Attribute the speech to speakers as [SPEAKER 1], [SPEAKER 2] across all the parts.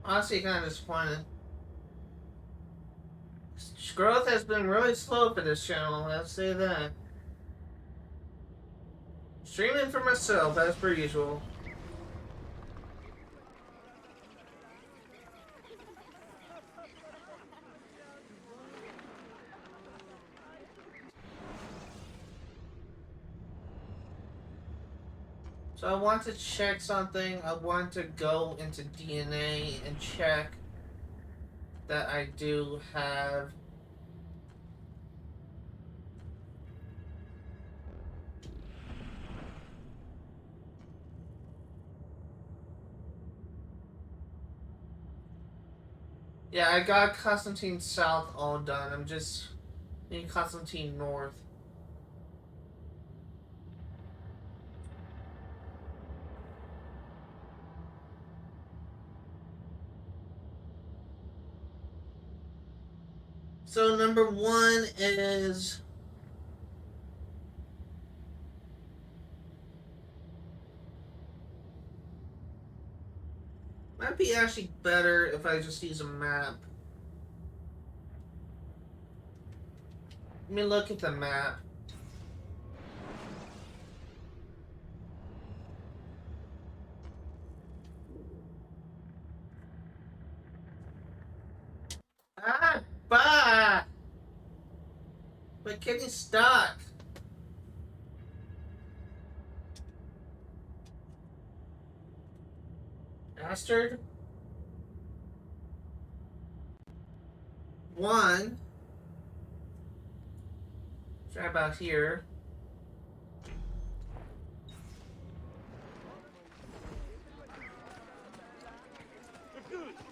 [SPEAKER 1] Honestly, kind of disappointed. Growth has been really slow for this channel, I'll say that. Streaming for myself, as per usual. So I want to check something. I want to go into DNA and check that I do have. Yeah, I got Constantine South all done. I'm just needing Constantine North. So number one is might be actually better if I just use a map. Let me look at the map. Ah, bah! We're getting stuck. Bastard. One. Try about here.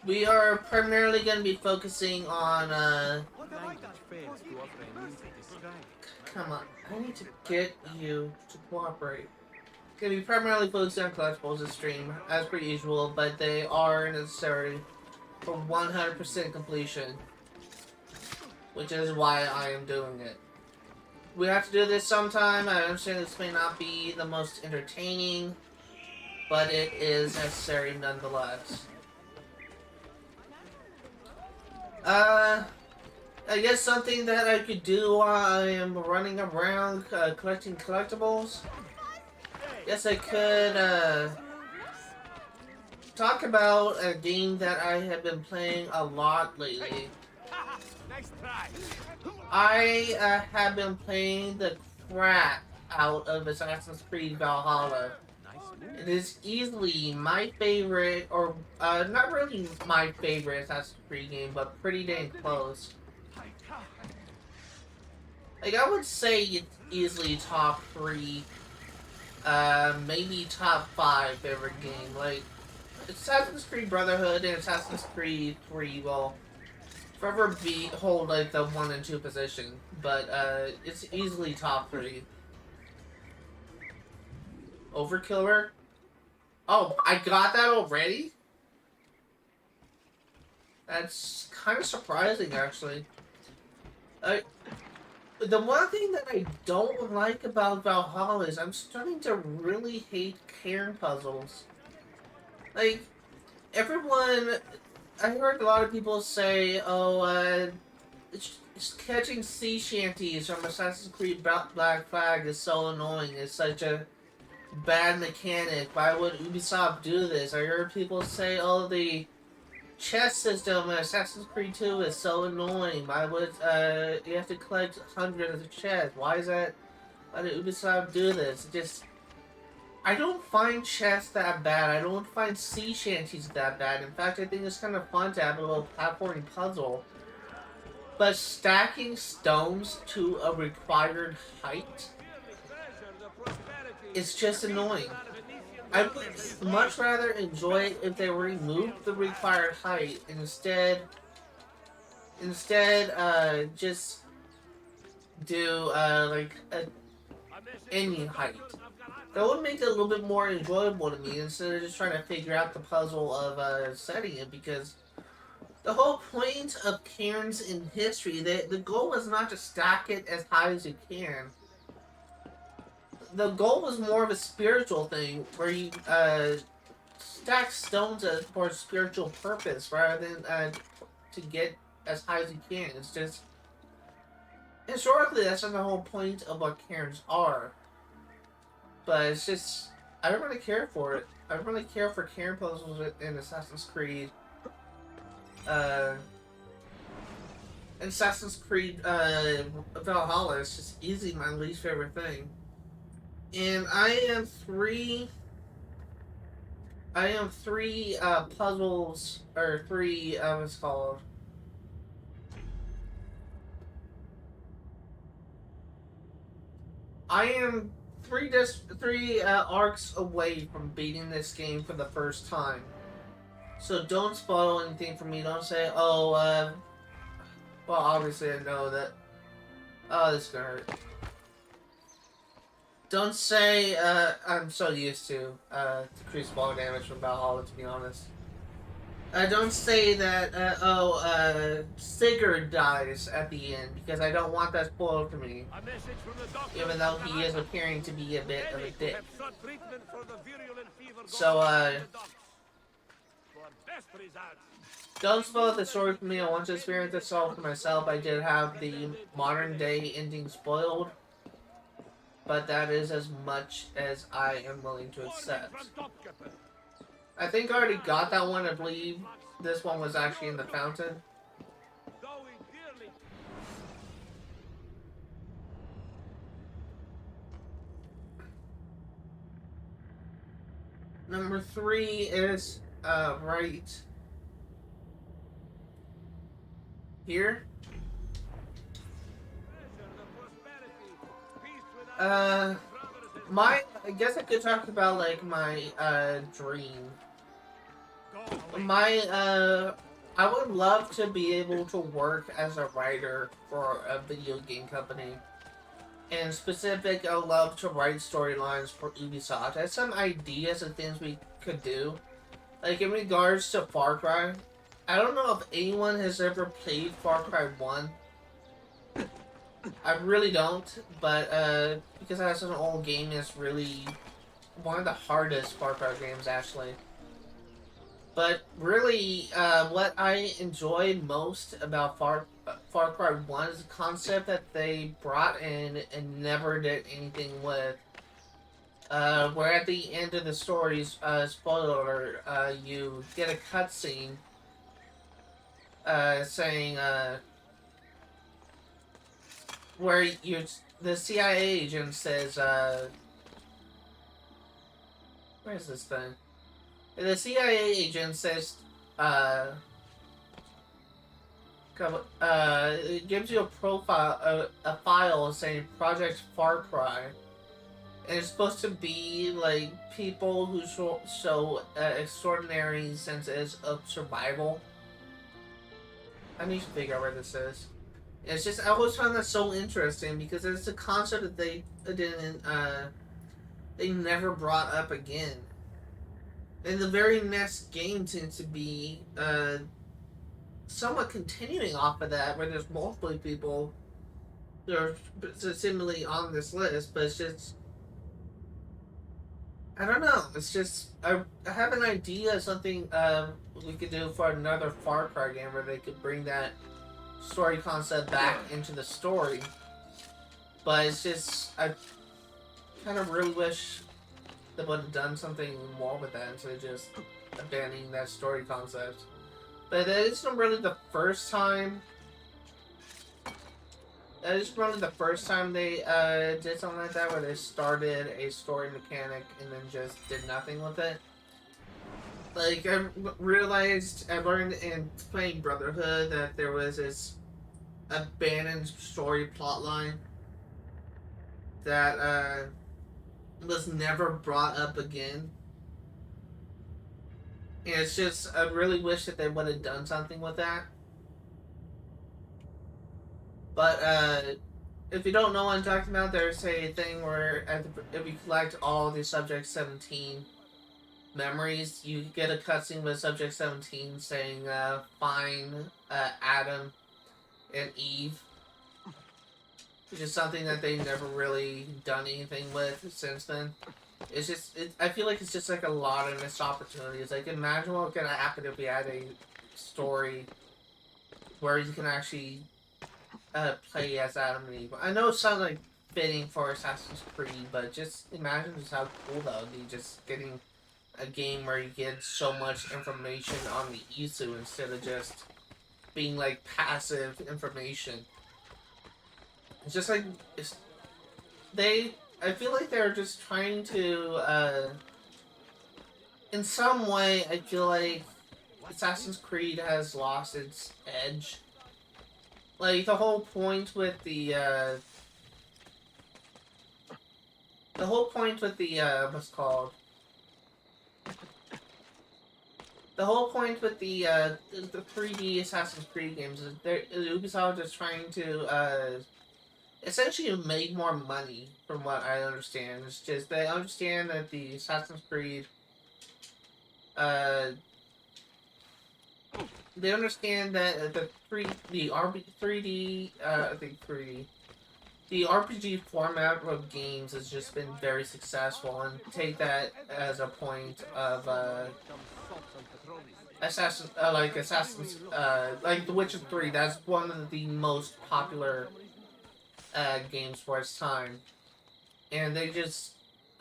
[SPEAKER 1] We are primarily going to be focusing on, come on, I need to get you to cooperate. Going to be primarily focusing on collectibles this stream, as per usual, but they are necessary for 100% completion, which is why I am doing it. We have to do this sometime. I understand this may not be the most entertaining, but it is necessary nonetheless. I guess something that I could do while I am running around collecting collectibles. Yes, I could talk about a game that I have been playing a lot lately. I have been playing the crap out of Assassin's Creed Valhalla. It is easily my favorite, or not really my favorite Assassin's Creed game, but pretty dang close. Like, I would say it's easily top 3, maybe top 5 favorite game. Like, Assassin's Creed Brotherhood and Assassin's Creed 3 will forever hold like the 1 and 2 position, but it's easily top 3. Overkiller? Oh, I got that already? That's kind of surprising, actually. The one thing that I don't like about Valhalla is I'm starting to really hate cairn puzzles. Like, everyone... I heard a lot of people say, oh, it's catching sea shanties from Assassin's Creed Black Flag is so annoying. It's such a bad mechanic. Why would Ubisoft do this? I heard people say, oh, the chest system in Assassin's Creed 2 is so annoying. Why would you have to collect hundreds of chests? Why did Ubisoft do this? I don't find chests that bad. I don't find sea shanties that bad. In fact, I think it's kind of fun to have a little platforming puzzle. But stacking stones to a required height is just annoying. I would much rather enjoy it if they removed the required height and instead just do like any height. That would make it a little bit more enjoyable to me instead of just trying to figure out the puzzle of setting it, because the whole point of cairns in history, the goal is not to stack it as high as you can. The goal was more of a spiritual thing where you stack stones for a spiritual purpose rather than to get as high as you can. It's just historically that's not the whole point of what cairns are. But it's just I don't really care for it. I don't really care for cairn puzzles in Assassin's Creed. Uh, Assassin's Creed Valhalla is just easily my least favorite thing. And I am three puzzles or three what's it called? I am three arcs away from beating this game for the first time. So don't spoil anything for me. Don't say, oh, well, obviously I know that. Oh, this is gonna hurt. Don't say, I'm so used to decreased ball damage from Valhalla, to be honest. Don't say that, Sigurd dies at the end, because I don't want that spoiled for me. Even though he is appearing to be a bit of a dick. So, don't spoil the story for me. I want to experience this all for myself. I did have the modern day ending spoiled. But that is as much as I am willing to accept. I think I already got that one. I believe this one was actually in the fountain. Number 3 is right here. I guess I could talk about like my dream. I would love to be able to work as a writer for a video game company. In specific, I would love to write storylines for Ubisoft. I have some ideas of things we could do. Like in regards to Far Cry, I don't know if anyone has ever played Far Cry 1. I really don't, but because that's an old game, it's really one of the hardest Far Cry games, actually. But really, what I enjoy most about Far Cry 1 is the concept that they brought in and never did anything with. Where at the end of the story's spoiler alert, you get a cutscene saying, where the CIA agent says, where's this thing? The CIA agent says, it gives you a profile, a file saying Project Far Cry. And it's supposed to be, like, people who show extraordinary senses of survival. I need to figure out where this is. It's just, I always found that so interesting because it's a concept that they never brought up again. And the very next game seems to be somewhat continuing off of that, where there's multiple people that are similarly on this list, but it's just, I don't know. It's just, I have an idea of something we could do for another Far Cry game where they could bring that story concept back into the story. But it's just, I kind of really wish they would have done something more with that instead of just abandoning that story concept. But it isn't really the first time. It is really the first time they did something like that, where they started a story mechanic and then just did nothing with it. Like, I learned in playing Brotherhood that there was this abandoned story plotline that was never brought up again. And it's just, I really wish that they would have done something with that. But, if you don't know what I'm talking about, there's a thing where if you collect all the Subject 17 memories, you get a cutscene with Subject 17 saying, find Adam and Eve. Which is something that they've never really done anything with since then. It's just, I feel like it's just like a lot of missed opportunities. Like, imagine what could happen if we had a story where you can actually play as Adam and Eve. I know it sounds like fitting for Assassin's Creed, but just imagine just how cool that would be. Just getting a game where you get so much information on the Isu instead of just being like passive information. It's just like they. I feel like they're just trying to. In some way, I feel like Assassin's Creed has lost its edge. Like the whole point with the whole point with the what's called the whole point with the 3D Assassin's Creed games is Ubisoft is trying to essentially make more money from what I understand. It's just they understand that the Assassin's Creed uh they understand that the RB 3D I think 3D the RPG format of games has just been very successful, and take that as a point of like The Witcher 3. That's one of the most popular games for its time, and they just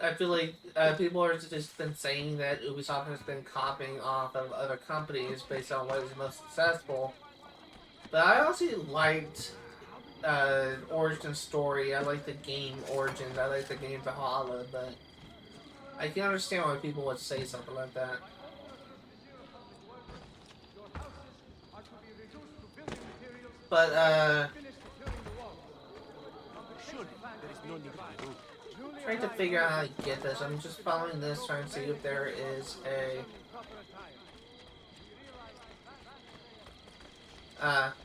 [SPEAKER 1] I feel like people are just been saying that Ubisoft has been copying off of other companies based on what is most successful. But I also liked origin story. I like the game Origins. I like the game Valhalla, but I can understand why people would say something like that. But trying to figure out how to get this. I'm just following this, trying to see if there is a.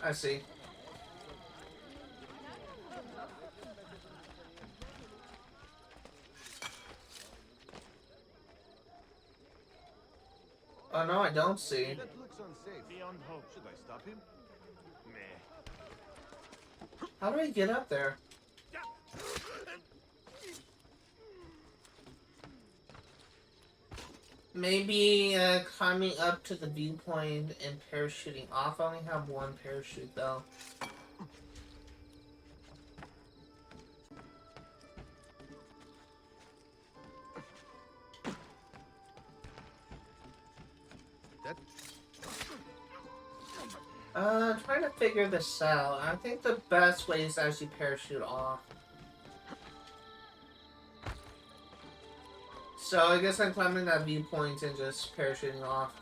[SPEAKER 1] I see. Oh no, I don't see.
[SPEAKER 2] That looks unsafe. Beyond hope. Should I stop him? Meh.
[SPEAKER 1] How do I get up there? Maybe climbing up to the viewpoint and parachuting off. I only have one parachute though. Trying to figure this out. I think the best way is to actually parachute off. So I guess I'm climbing that viewpoint and just parachuting off.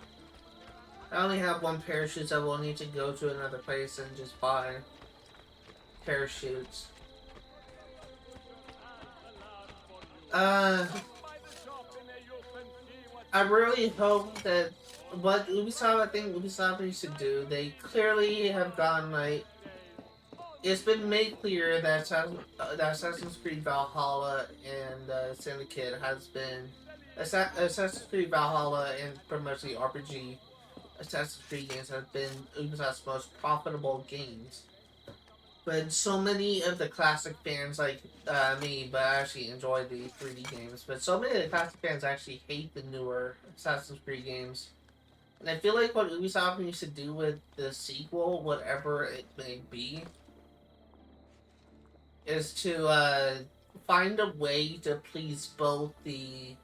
[SPEAKER 1] I only have one parachute, so I will need to go to another place and just buy parachutes. I really hope that what I think Ubisoft needs to do, they clearly have gone like, it's been made clear that Assassin's Creed Valhalla and Syndicate has been Assassin's Creed Valhalla and pretty much the RPG Assassin's Creed games have been Ubisoft's most profitable games. But so many of the classic fans, like me, but I actually enjoy the 3D games. But so many of the classic fans actually hate the newer Assassin's Creed games. And I feel like what Ubisoft needs to do with the sequel, whatever it may be, is to find a way to please both of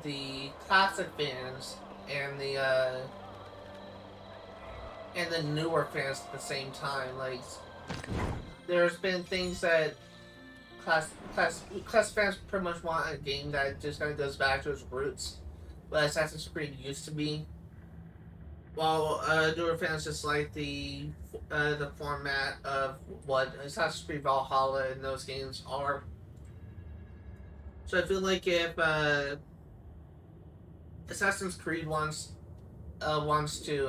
[SPEAKER 1] the classic fans and the newer fans at the same time. Like, there's been things that class fans pretty much want a game that just kind of goes back to its roots, what Assassin's Creed used to be. While newer fans just like the format of what Assassin's Creed Valhalla and those games are. So I feel like if Assassin's Creed wants to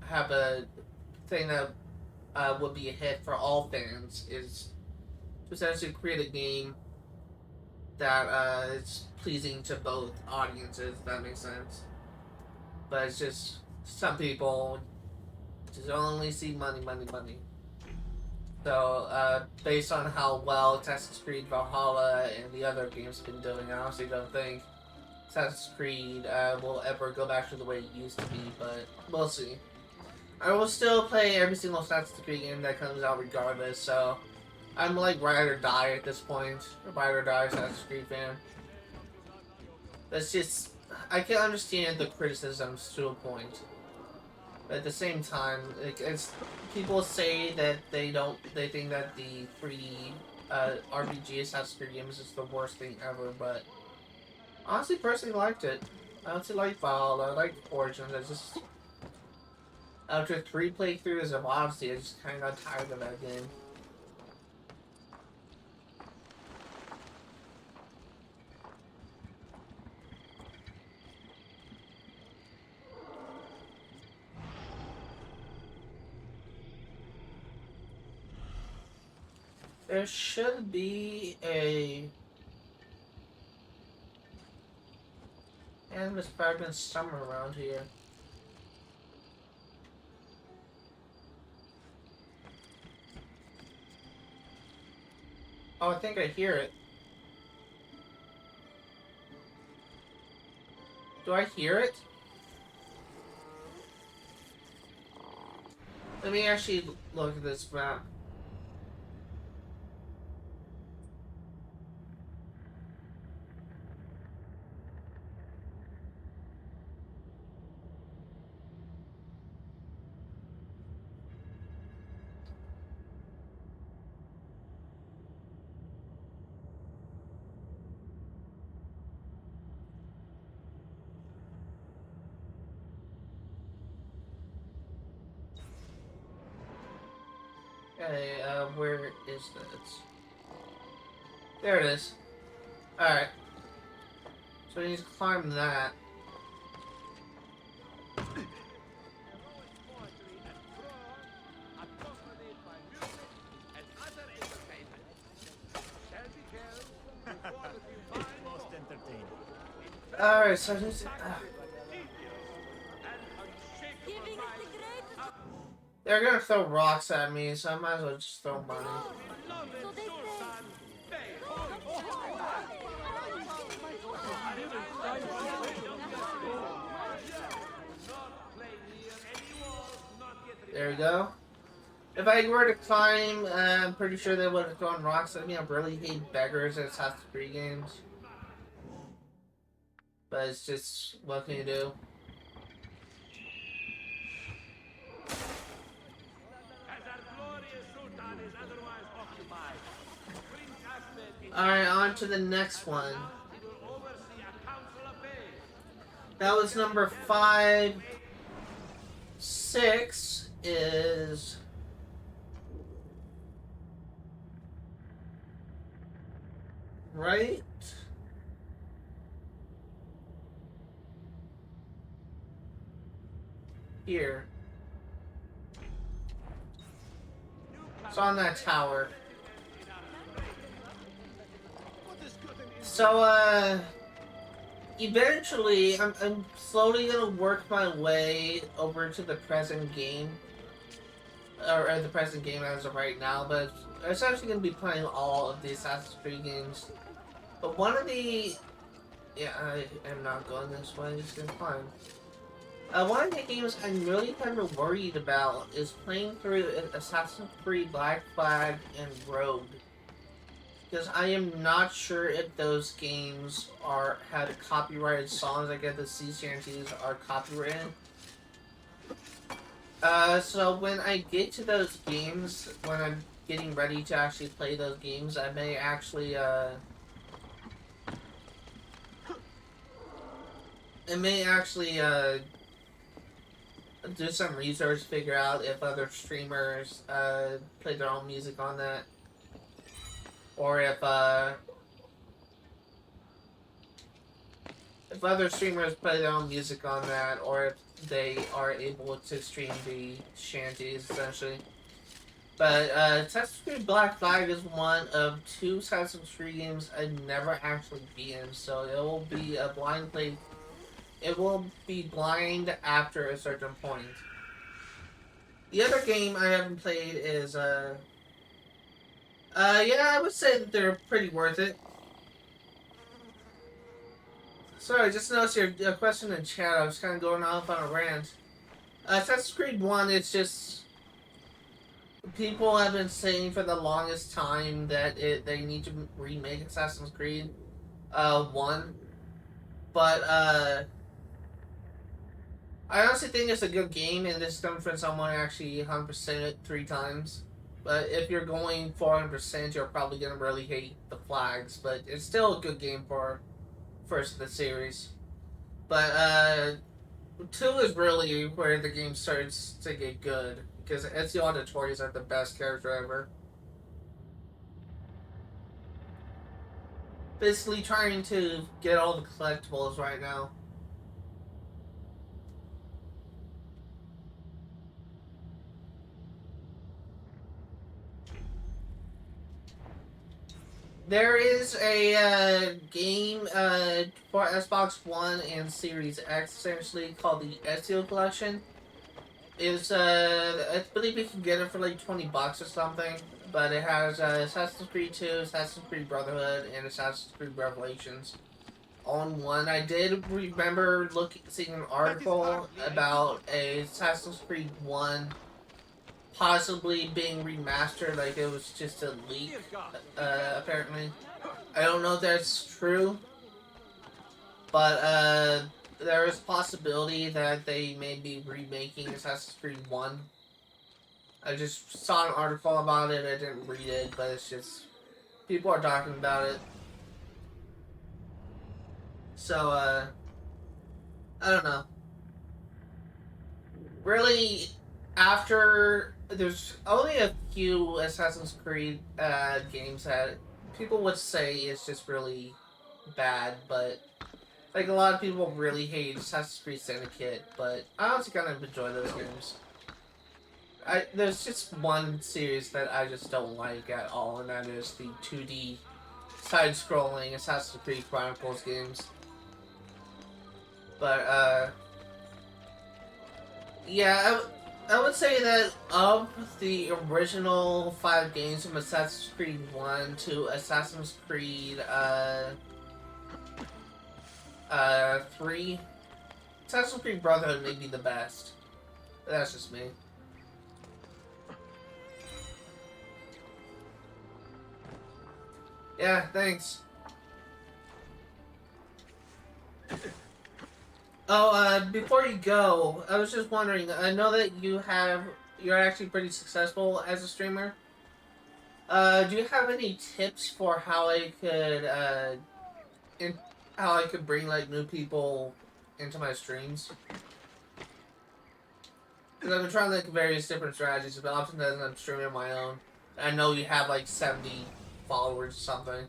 [SPEAKER 1] have a thing that would be a hit for all fans, is to essentially create a game that is pleasing to both audiences. If that makes sense. But it's just some people just only see money, money, money. So, based on how well Assassin's Creed Valhalla and the other games have been doing, I honestly don't think Assassin's Creed will ever go back to the way it used to be, but we'll see. I will still play every single Assassin's Creed game that comes out regardless, so I'm like ride or die at this point. Ride or die Assassin's Creed fan. That's just, I can understand the criticisms to a point. But at the same time, it's people say that they think that the free RPG Assassin's Creed games is the worst thing ever, but honestly, personally liked it. I honestly like Valhalla, I like Origins. I just, after 3 playthroughs of Odyssey, I just kind of got tired of that game. There should be a Animus Fragment somewhere around here. Oh, I think I hear it. Do I hear it? Let me actually look at this map. Okay, where is this? There it is. Alright. So we need to climb that. Alright, so just... They're gonna throw rocks at me, so I might as well just throw money. There we go. If I were to climb, I'm pretty sure they would have thrown rocks at me. I really hate beggars in Assassin's Creed games. But it's just, what can you do? Alright, on to the next one. That was number 5. 6 is... right here. It's on that tower. So, eventually, I'm slowly gonna work my way over to the present game. Or the present game as of right now, but I'm essentially gonna be playing all of the Assassin's Creed games. But one of the... yeah, I am not going this way, I'm just gonna climb. One of the games I'm really kind of worried about is playing through Assassin's Creed Black Flag and Rogue. Because I am not sure if those games had copyrighted songs. I get the sea shanties are copyrighted. So when I get to those games, when I'm getting ready to actually play those games, I may actually, do some research, figure out if other streamers, play their own music on that. Or if other streamers play their own music on that, or if they are able to stream the shanties, essentially. But Assassin's Creed Black Flag is one of 2 Assassin's Creed games I've never actually beaten, so it will be a blind play. It will be blind after a certain point. The other game I haven't played is Yeah, I would say that they're pretty worth it. Sorry, I just noticed your question in chat. I was kind of going off on a rant. Assassin's Creed 1, it's just people have been saying for the longest time that they need to remake Assassin's Creed 1, but I honestly think it's a good game, and this comes from someone who actually 100% it 3 times. But if you're going 400%, you're probably gonna really hate the flags. But it's still a good game for first of the series. But 2 is really where the game starts to get good because Ezio Auditore is like the best character ever. Basically, trying to get all the collectibles right now. There is a game for Xbox One and Series X essentially called the Ezio Collection. Is I believe you can get it for like $20 or something, but it has Assassin's Creed 2, Assassin's Creed Brotherhood, and Assassin's Creed Revelations on one. I did remember seeing an article about a Assassin's Creed 1 possibly being remastered, like it was just a leak, apparently. I don't know if that's true, but there is a possibility that they may be remaking Assassin's Creed 1. I just saw an article about it, I didn't read it, but it's just, people are talking about it. So, I don't know. Really, after, there's only a few Assassin's Creed games that people would say is just really bad, but like a lot of people really hate Assassin's Creed Syndicate, but I honestly kind of enjoy those games. There's just one series that I just don't like at all, and that is the 2D side-scrolling Assassin's Creed Chronicles games. But yeah, I would say that of the original 5 games from Assassin's Creed 1 to Assassin's Creed 3, Assassin's Creed Brotherhood may be the best. But that's just me. Yeah, thanks. Oh, before you go, I was just wondering, I know that you're actually pretty successful as a streamer. Do you have any tips for how how I could bring like new people into my streams? Because I've been trying like various different strategies, but oftentimes I'm streaming on my own. I know you have like 70 followers or something.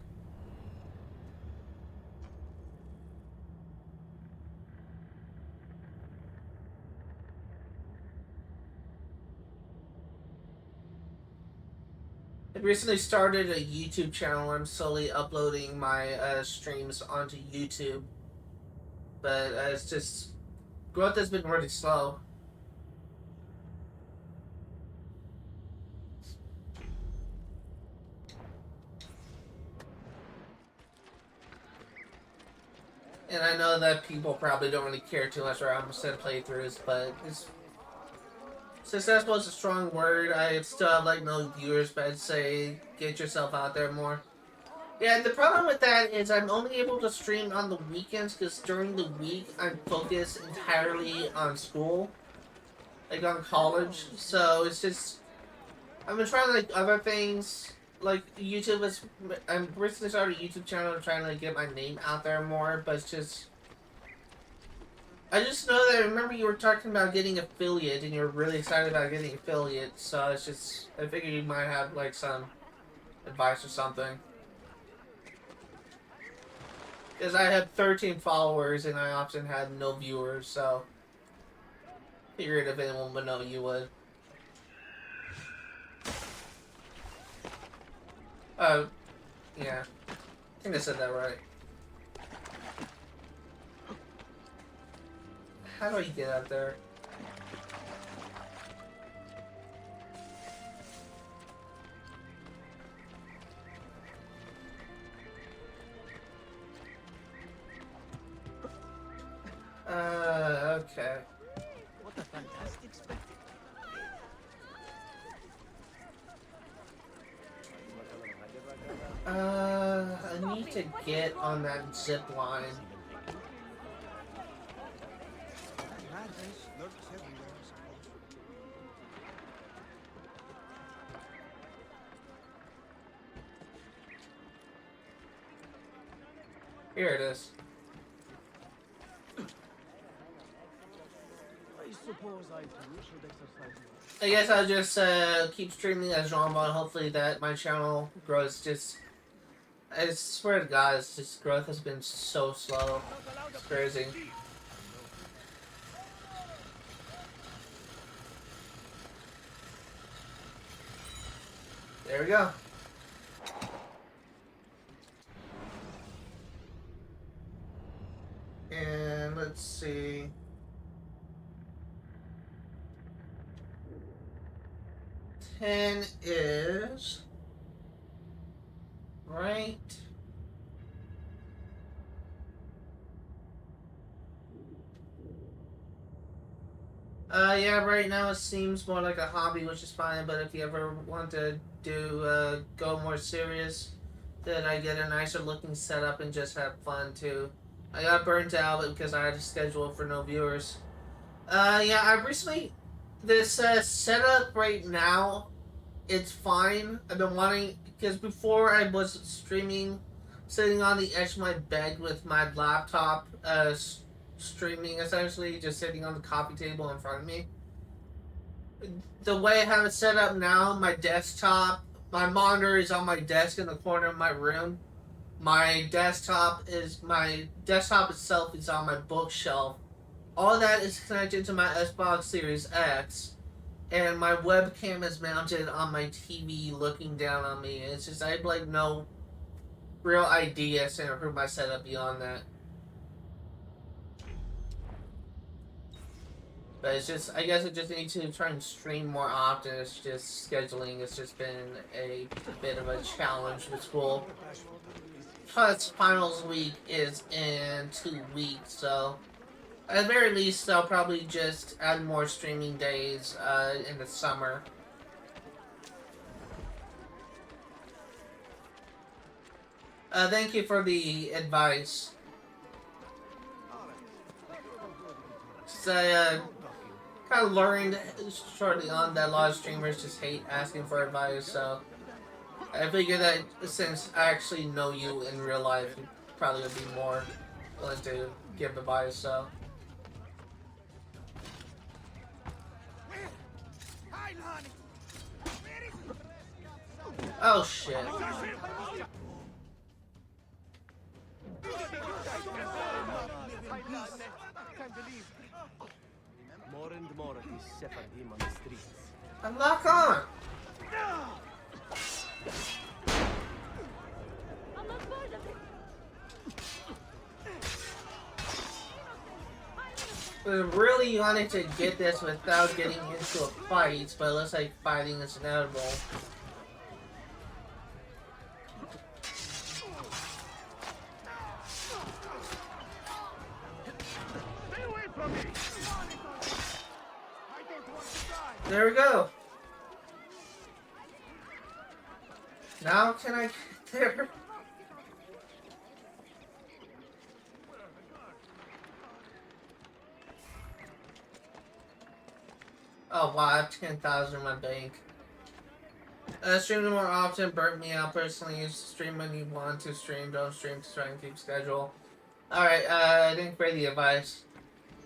[SPEAKER 1] I recently started a YouTube channel where I'm slowly uploading my streams onto YouTube, but it's just growth has been really slow. And I know that people probably don't really care too much around percent playthroughs, but it's successful is a strong word. I still have like no viewers, but I'd say get yourself out there more. Yeah, the problem with that is I'm only able to stream on the weekends because during the week I'm focused entirely on school, like on college. So it's just I've been trying like other things. Like YouTube is, I'm recently started a YouTube channel trying to like, get my name out there more, but it's just I just know that I remember you were talking about getting affiliate and you're really excited about getting affiliate, so it's just I figured you might have like some advice or something. Because I had 13 followers and I often had no viewers, so figured if anyone would know, you would. Uh, yeah. I think I said that right. How do I get out there? Okay.
[SPEAKER 3] What a fantastic spectacle.
[SPEAKER 1] I need to get on that zip line.
[SPEAKER 3] Madness lurks everywhere, I suppose.
[SPEAKER 1] Here it is.
[SPEAKER 3] I suppose I too should exercise more.
[SPEAKER 1] I guess I'll just keep streaming as normal and hopefully that my channel grows. Just, I swear to God, it's just growth has been so slow. It's crazy. There we go. And let's see. Ten is right. Yeah, right now it seems more like a hobby, which is fine, but if you ever want to do, go more serious, then I get a nicer looking setup and just have fun too. I got burnt out because I had a schedule for no viewers. Yeah, I recently, this, setup right now, it's fine. I've been wanting, because before I was streaming, sitting on the edge of my bed with my laptop, streaming essentially, just sitting on the coffee table in front of me. The way I have it set up now, my desktop, my monitor is on my desk in the corner of my room. My desktop itself is on my bookshelf. All that is connected to my Xbox Series X, and my webcam is mounted on my TV looking down on me. It's just, I have like no real idea to improve my setup beyond that. But it's just, I guess I just need to try and stream more often. It's just scheduling. It's just been a bit of a challenge with school. Plus, finals week is in 2 weeks, so at the very least, I'll probably just add more streaming days in the summer. Thank you for the advice. So, kind of learned shortly on that a lot of streamers just hate asking for advice, so I figured that since I actually know you in real life, you probably would be more willing to give advice, so. Oh shit.
[SPEAKER 3] More and more of these Sephardim on the streets.
[SPEAKER 1] I'm locked on! I really wanted to get this without getting into a fight, but it looks like fighting is inevitable.
[SPEAKER 2] Stay away from me! I don't want to die!
[SPEAKER 1] There we go. Now can I get there? Oh wow, I have 10,000 in my bank. Streaming more often burnt me out personally. Stream when you want to stream, don't stream to try and keep schedule. Alright, I didn't grade the advice.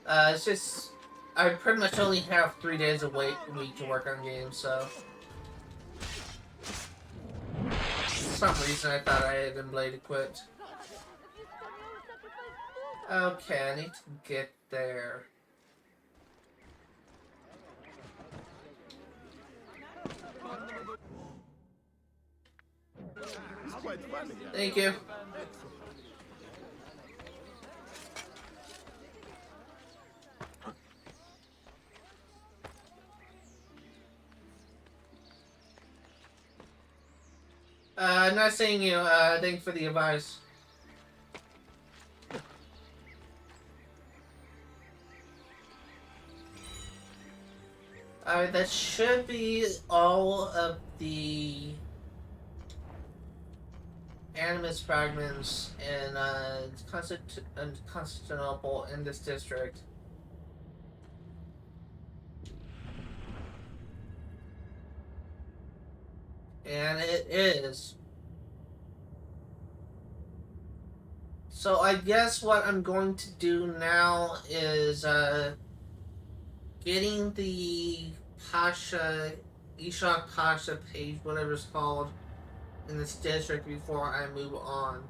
[SPEAKER 1] It's just, I pretty much only have 3 days a week to work on games, so. For some reason I thought I had been blade equipped. Okay, I need to get there.
[SPEAKER 2] It's quite funny.
[SPEAKER 1] Thank you. I'm not saying you, thanks for the advice. Alright, that should be all of the animus fragments in Constantinople in this district. And it is. So I guess what I'm going to do now is getting the Pasha, Ishak Pasha page, whatever it's called, in this district before I move on.